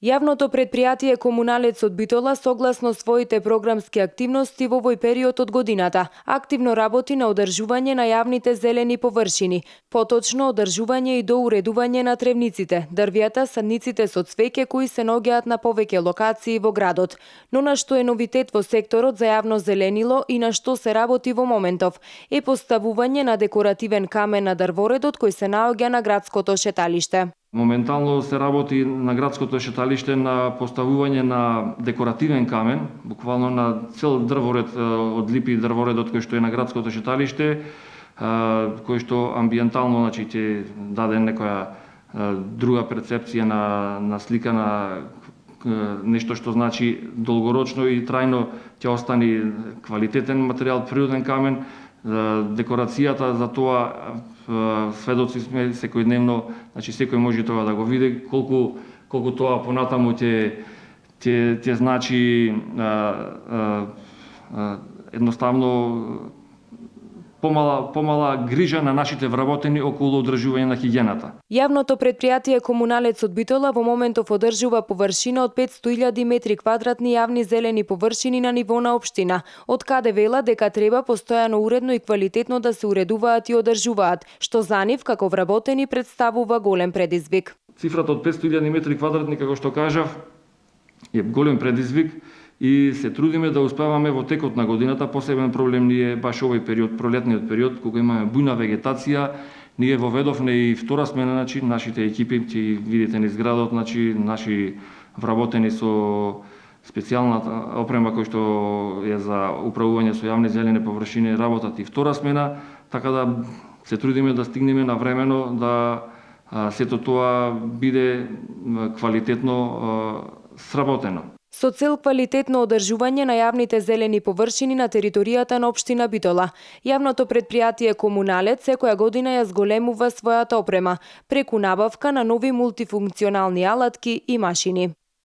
Јавното предпријатие Комуналец од Битола согласно своите програмски активности во овој период од годината активно работи на одржување на јавните зелени површини, поточно одржување и доуредување на тревниците, дрвјата, садниците со цвеќе кои се наоѓаат на повеќе локации во градот. Но на што е новитет во секторот за јавно зеленило и на што се работи во моментов е поставување на декоративен камен на дрворедот кој се наоѓа на градското шеталиште. Моментално се работи на градското шеталиште на поставување на декоративен камен, буквално на цел дрворед од липи дрворедот кој што е на градското шеталиште, кој што амбиентално ќе даде некоја друга перцепција на слика на нешто што значи долгорочно и трајно ќе остане квалитетен материјал, природен камен. Декорацијата за тоа сведоци сме секојдневно, секој може тоа да го види колку тоа понатаму ќе значи едноставно помала грижа на нашите вработени околу одржување на хигиената. Јавното предпријатие Комуналец од Битола во моментов одржува површина од 500.000 метри квадратни јавни зелени површини на ниво на општина, од каде вела дека треба постојано уредно и квалитетно да се уредуваат и одржуваат, што за нив како вработени представува голем предизвик. Цифрата од 500.000 метри квадратни, како што кажав, е голем предизвик и се трудиме да успеваме во текот на годината. Посебен проблем ни е баш овој период, пролетниот период, кога имаме бујна вегетација. Ние воведовме и втора смена, нашите екипи, ќе видите низ градот, наши вработени со специјална опрема кој што е за управување со јавни зелени површини, работат и втора смена, така да се трудиме да стигнеме навремено да сето тоа биде квалитетно сработено. Со цел квалитетно одржување на јавните зелени површини на територијата на општина Битола, јавното предпријатие Комуналец секоја година ја зголемува својата опрема преку набавка на нови мултифункционални алатки и машини.